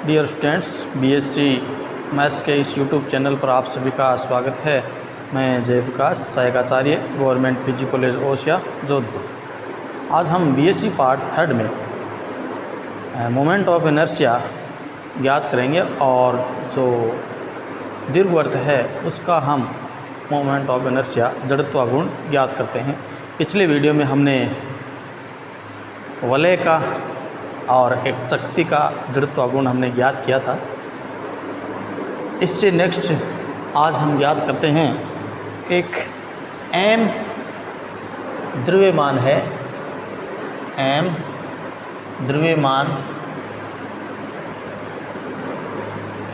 Dear students, BSc maths के इस YouTube channel पर आप सभी का स्वागत है। मैं जयप्रकाश सहायकाचार्य, government PG college Osian, Jodhpur. आज हम बीएससी पार्ट थर्ड में मोमेंट ऑफ इनर्शिया ज्ञात करेंगे और जो दीर्घवृत्त है उसका हम मोमेंट ऑफ इनर्शिया जड़त्व गुण ज्ञात करते हैं। पिछले वीडियो में हमने वलय का और एक चकती का जड़त्व गुण हमने ज्ञात किया था। इससे नेक्स्ट आज हम ज्ञात करते हैं एक m द्रव्यमान है, m द्रव्यमान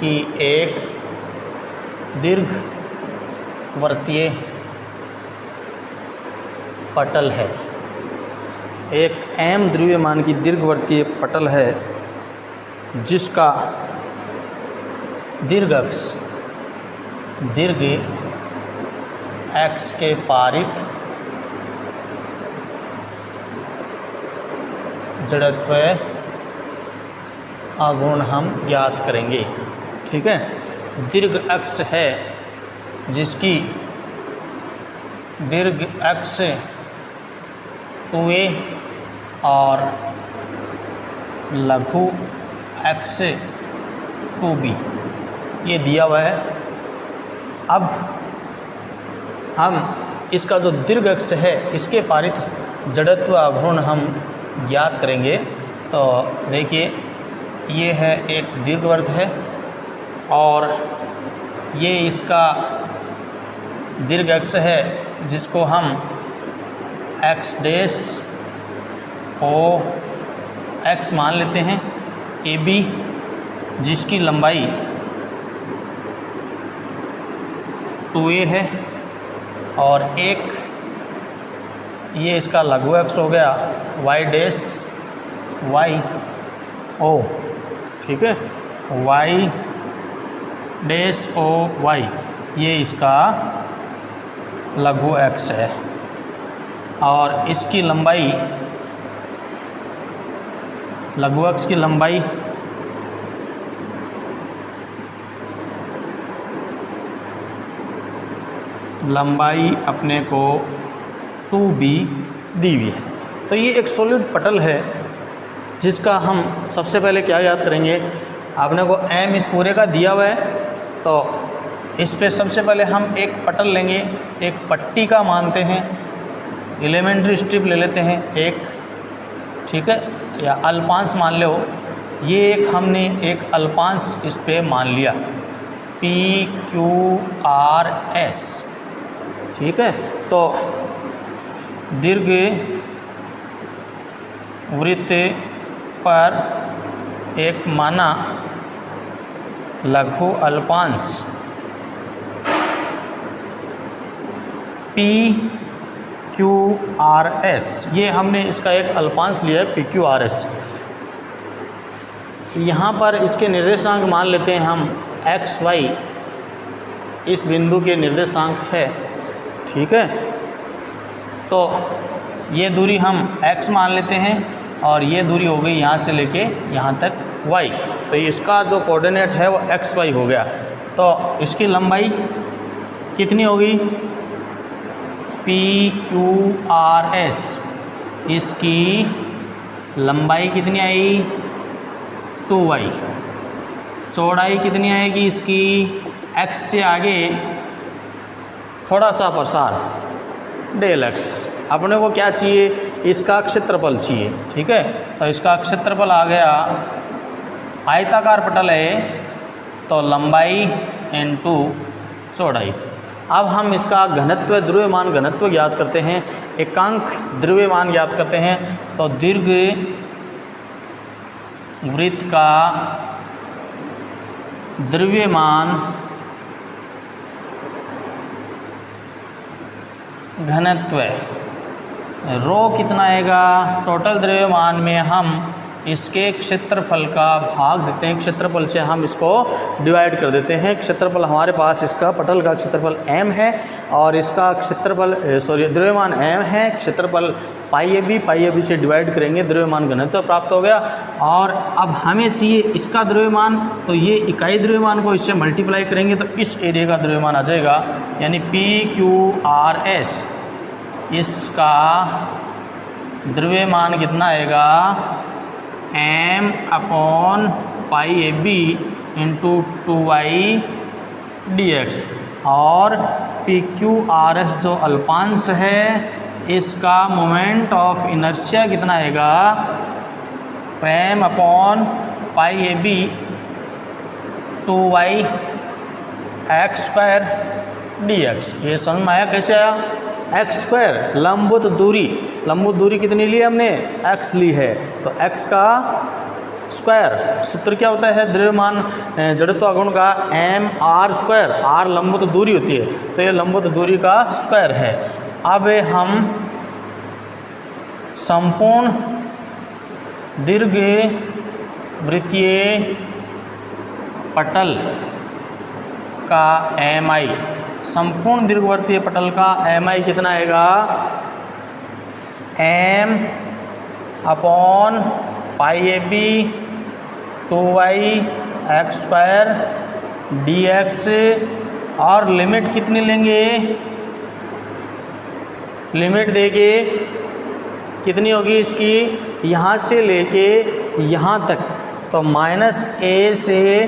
की एक दीर्घवृत्तीय पटल है। एक m द्रव्यमान की दीर्घवृत्तीय पटल है जिसका दीर्घ x के पारित जड़त्व आघूर्ण हम ज्ञात करेंगे। ठीक है, दीर्घ x है जिसकी दीर्घ x 2a और लघु x 2b ये दिया हुआ है। अब हम इसका जो दीर्घ x है इसके पारित जड़त्व आघूर्ण हम ज्ञात करेंगे। तो देखिए, ये है एक दीर्घवृत्त है और ये इसका दीर्घ x है जिसको हम x डैश ओ x मान लेते हैं। ए बी जिसकी लंबाई 2a है और एक ये इसका लघु x हो गया y डैश y ओ। ठीक है, y डैश ओ y ये इसका लघु x है और इसकी लंबाई लघु x की लंबाई अपने को 2b दी हुई है। तो ये एक सॉलिड पटल है जिसका हम सबसे पहले क्या याद करेंगे। आपने को m इस पूरे का दिया हुआ है तो इस पे सबसे पहले हम एक पटल लेंगे, एक पट्टी का मानते हैं, एलिमेंट्री स्ट्रिप ले लेते हैं एक। ठीक है, या अल्पांश मान लो। ये एक हमने एक अल्पांश इस पे मान लिया पी क्यू आर एस। ठीक है, तो दीर्घ वृत्त पर एक माना लघु अल्पांश पी क्यू आर एस, ये हमने इसका एक अल्पांश लिया है पी क्यू आर एस। यहाँ पर इसके निर्देशांक मान लेते हैं हम एक्स वाई, इस बिंदु के निर्देशांक है। ठीक है, तो ये दूरी हम x मान लेते हैं और ये दूरी हो गई यहाँ से लेके यहाँ तक y। तो इसका जो कोऑर्डिनेट है वो एक्स वाई हो गया। तो इसकी लंबाई कितनी होगी पी क्यू आर एस, इसकी लंबाई कितनी आई 2y। चौड़ाई कितनी आएगी इसकी x से आगे थोड़ा सा प्रसार डेल x। अपने को क्या चाहिए, इसका क्षेत्रफल चाहिए। ठीक है, तो इसका क्षेत्रफल आ गया, आयताकार पटल है तो लंबाई इनटू चौड़ाई। अब हम इसका घनत्व, द्रव्यमान घनत्व ज्ञात करते हैं, एकांक द्रव्यमान ज्ञात करते हैं। तो दीर्घ वृत्त का द्रव्यमान घनत्व रो कितना आएगा, टोटल द्रव्यमान में हम इसके क्षेत्रफल का भाग देते हैं, क्षेत्रफल से हम इसको डिवाइड कर देते हैं। क्षेत्रफल हमारे पास इसका पटल का क्षेत्रफल m है और इसका क्षेत्रफल द्रव्यमान m है, क्षेत्रफल पाई ए बी से डिवाइड करेंगे, द्रव्यमान घनत्व प्राप्त हो गया। और अब हमें चाहिए इसका द्रव्यमान, तो ये इकाई द्रव्यमान को इससे मल्टीप्लाई करेंगे तो इस एरिया का द्रव्यमान आ जाएगा, यानी PQRS। इसका द्रव्यमान कितना आएगा, m/πab इंटू 2y dx। और PQRS जो अल्पांश है, इसका मोमेंट ऑफ इनर्शिया कितना आएगा, m/πab 2y x² dx। ये समझ में आया कैसे आया, x², लंबवत दूरी कितनी ली हमने, x ली है, तो x का स्क्वायर। सूत्र क्या होता है द्रव्यमान जड़त्व आघूर्ण का, mr², r लंबवत दूरी होती है, तो ये लंबवत दूरी का स्क्वायर है। अब हम संपूर्ण दीर्घवृत्तीय पटल का mi, संपूर्ण दीर्घवृत्तीय पटल का mi कितना आएगा, m/πab 2y x² dx। और लिमिट कितनी लेंगे, लिमिट देके कितनी होगी इसकी, यहाँ से लेके यहाँ तक, तो -a से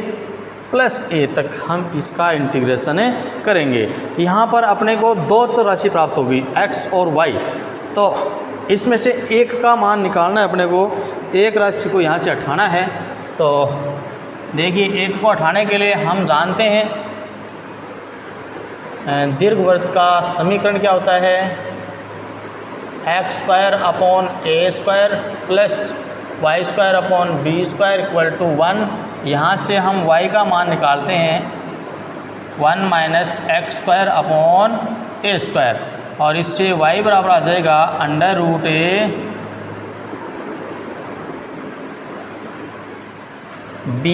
+a तक हम इसका इंटीग्रेशन करेंगे। यहाँ पर अपने को दो चर प्राप्त होगी, x और y, तो इसमें से एक का मान निकालना है अपने को, एक राशि को यहाँ से हटाना है। तो देखिए, एक को हटाने के लिए हम जानते हैं दीर्घवृत्त का समीकरण क्या होता है, x² upon a² plus y² upon b² equal to 1। यहाँ से हम y का मान निकालते हैं 1 माइनस x² अपॉन a², और इससे y बराबर आ जाएगा √a b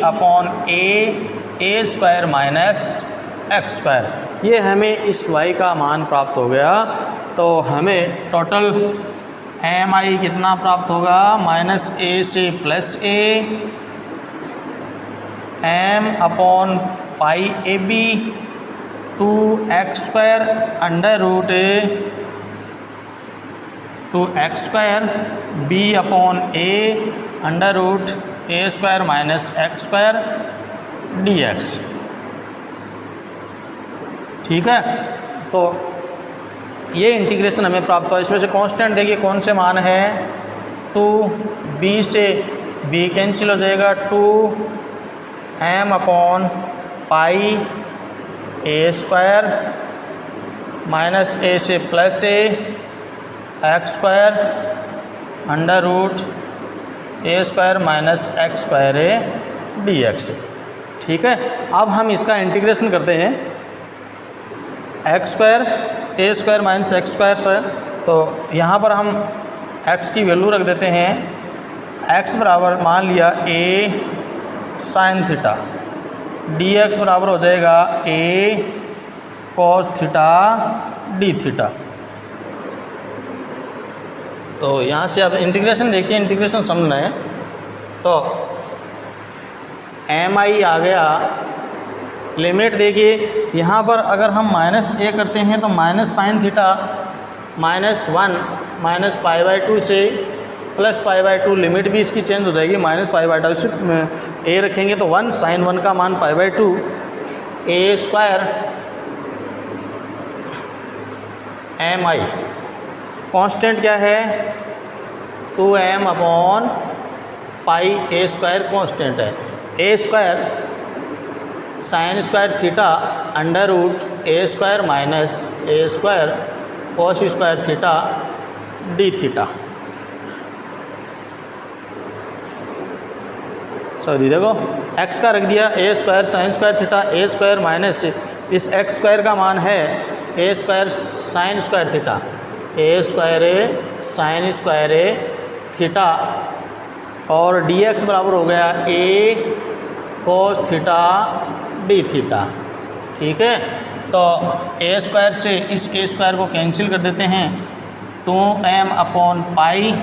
upon a² minus x²। ये हमें इस y का मान प्राप्त हो गया। तो हमें टोटल mi कितना प्राप्त होगा, -a से +a m/πab 2x² √2x² b upon a √a² minus x² dx। ठीक है, तो ये इंटीग्रेशन हमें प्राप्त हुआ। इसमें से कांस्टेंट देखिए कौन से मान है, 2b से b कैंसिल हो जाएगा, 2m/πa² माइनस a से +a x² √a² minus x² dx। ठीक है, अब हम इसका इंटीग्रेशन करते हैं, x² a² माइनस x² से, तो यहाँ पर हम x की वैल्यू रख देते हैं, x बराबर मान लिया a sin थीटा, dx बराबर हो जाएगा a cos theta d theta. तो यहाँ से आप इंटीग्रेशन देखिए, इंटीग्रेशन समझना है। तो mi आ गया, लिमिट देखिए यहाँ पर अगर हम -a करते हैं तो माइनस साइन थीटा -1 माइनस π/2 से +π/2, लिमिट भी इसकी चेंज हो जाएगी, -π/2 से a रखेंगे तो 1 sin 1 का मान π/2 a² mi। कांस्टेंट क्या है, 2m/π a² कांस्टेंट है, a² sin² theta √a² minus a² cos² theta d theta. Sorry देखो, x का रख दिया a² sin² theta, a² minus इस x² का मान है a² sin² थीटा, ए स्क्वायर ए साइन स्क्वायर ए थीटा और dx बराबर हो गया ए कोस थीटा डी थीटा। ठीक है, तो ए स्क्वायर से इस ए स्क्वायर को कैंसिल कर देते हैं। 2m upon pi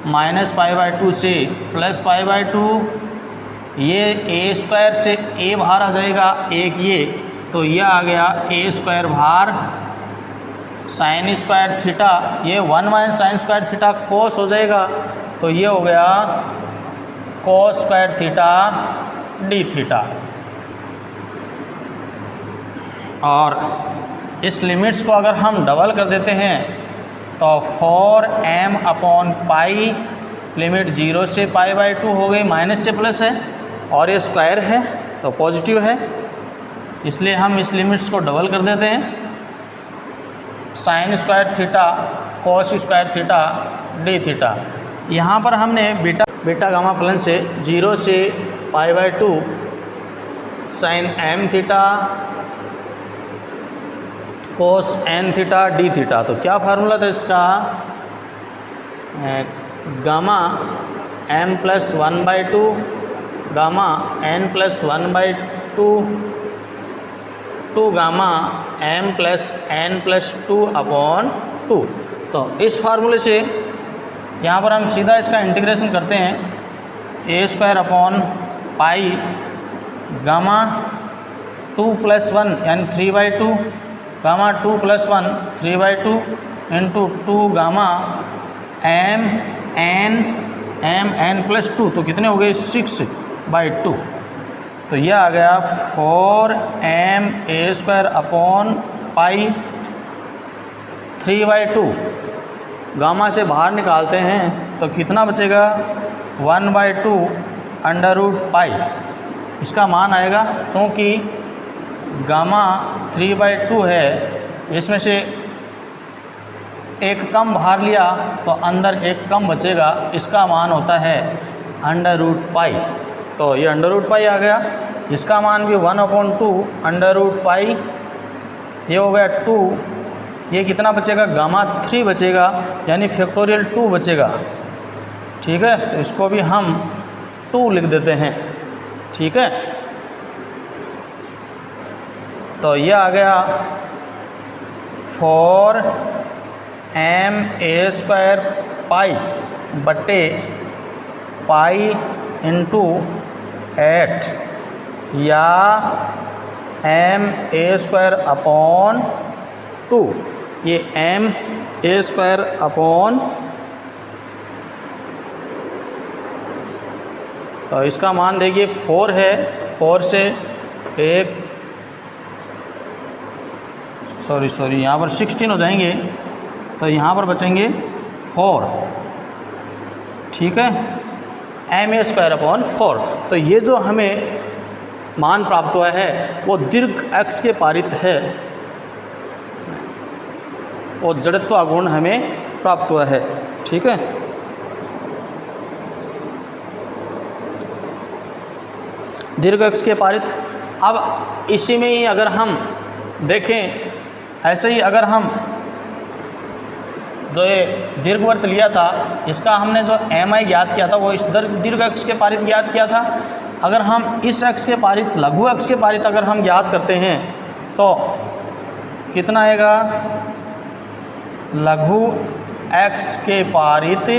minus pi by 2 से प्लस पाई बाई 2, ये ए स्क्वायर से ए बाहर आ जाएगा एक ये, तो यह आ गया ए स्क्वायर बाहर साइन स्क्वायर थीटा, ये 1 minus sign square theta cos हो जाएगा, तो ये हो गया cos square theta D theta. और इस लिमिट्स को अगर हम डबल कर देते हैं तो 4m अपॉन पाई लिमिट 0 से पाई बाई 2 हो गई, माइनस से प्लस है और ये स्क्वायर है तो पॉजिटिव है, इसलिए हम इस लिमिट्स को डबल कर देते हैं। Sine square theta cos square theta D theta. यहाँ पर हमने बीटा गामा फलन से 0 से pi by 2 sine m theta cos n theta D theta, तो क्या फार्मूला था इसका, gamma m plus 1/2 gamma n plus 1/2 two gamma m plus n plus 2 upon 2। तो इस फार्मूले से यहाँ पर हम सीधा इसका इंटीग्रेशन करते हैं, A square upon pi gamma 2 plus 1 यानी 3/2 gamma 2 plus 1 3/2 into 2 gamma m n plus 2, तो कितने हो गए 6/2, तो यह आ गया 4m ए स्क्वायर अपॉन पाई 3/2। गामा से बाहर निकालते हैं तो कितना बचेगा 1/2 अंडर रूट पाई, इसका मान आएगा, क्योंकि गामा 3/2 है, इसमें से एक कम बाहर लिया तो अंदर एक कम बचेगा, इसका मान होता है अंडर रूट पाई, तो ये अंडर रूट पाई आ गया, इसका मान भी 1/2 अंडर रूट पाई, ये हो गया 2, ये कितना बचेगा गामा 3 बचेगा यानी फैक्टोरियल 2 बचेगा। ठीक है, तो इसको भी हम 2 लिख देते हैं। ठीक है, तो यह आ गया 4m ए स्क्वायर पाई बट्टे पाई इंटू 8 या m ए स्क्वायर अपॉन 2, ये m ए स्क्वायर अपॉन, तो इसका मान देखिए 4 है, 4 से एक सॉरी यहाँ पर 16 हो जाएंगे, तो यहाँ पर बचेंगे 4। ठीक है, m ए स्क्वायर अपॉन 4। तो ये जो हमें मान प्राप्त हुआ है वो दीर्घ x के पारित है और जड़त्व आघूर्ण हमें प्राप्त हुआ है। ठीक है, दीर्घ x के पारित। अब इसी में ही अगर हम देखें, ऐसे ही अगर हम जो ये दीर्घवृत्त लिया था, इसका हमने जो mi ज्ञात किया था वो इस दीर्घ x के पारित ज्ञात किया था। अगर हम इस x के पारित लघु x के पारित अगर हम ज्ञात करते हैं तो कितना आएगा, लघु x के पारित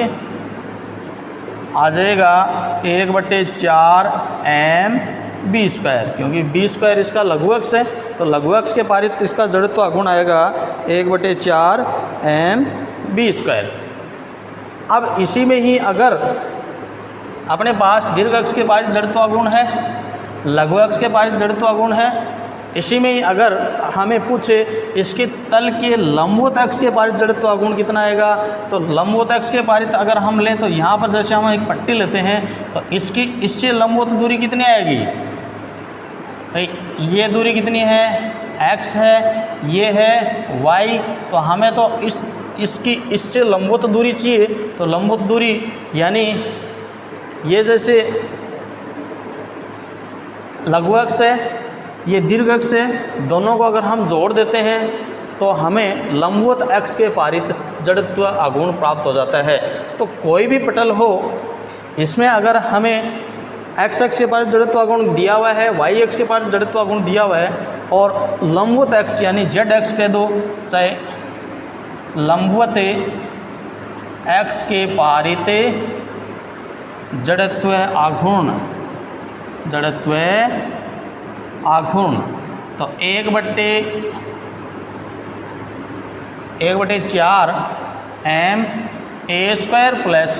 आ जाएगा 1/4 m बी स्क्वायर, क्योंकि बी स्क्वायर इसका लघु x है, तो लघु x के पारित इसका जड़त्व आघूर्ण आएगा 1/4 m बी स्क्वायर। अब इसी में ही अगर अपने पास दीर्घ x के पारित जड़त्व आघूर्ण है, लघु x के पारित जड़त्व आघूर्ण है, इसी में ही अगर हमें पूछे इसके तल के लंबवत x के पारित जड़त्व आघूर्ण कितना आएगा, तो लंबवत x के पारित अगर हम लें तो यहाँ पर जैसे हम एक पट्टी लेते हैं तो इसकी इससे लंबवत दूरी कितनी आएगी भाई, ये दूरी कितनी है x है, ये है y, तो हमें तो इसकी इससे लंबवत दूरी चाहिए, तो लंबवत दूरी यानी ये जैसे लघु x है, ये दीर्घ x है, दोनों को अगर हम जोड़ देते हैं तो हमें लंबवत x के पारित जड़त्व आघूर्ण प्राप्त हो जाता है। तो कोई भी पटल हो, इसमें अगर हमें x के पारित जड़त्व आघूर्ण दिया हुआ है, y x के पारित जड़त्व आघूर्ण दिया हुआ है, और लंबवत x यानी z x कह दो, चाहे लंबवत x के पारित जड़त्व आघूर्ण, तो 1/4 m a square plus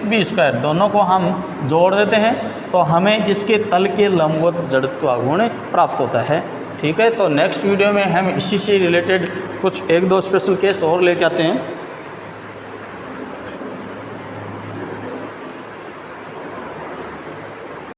b square, दोनों को हम जोड़ देते हैं तो हमें इसके तल के लंबवत जड़त्व आघूर्ण प्राप्त होता है। ठीक है, तो नेक्स्ट वीडियो में हम इसी से रिलेटेड कुछ 1-2 स्पेशल केस और लेके आते हैं।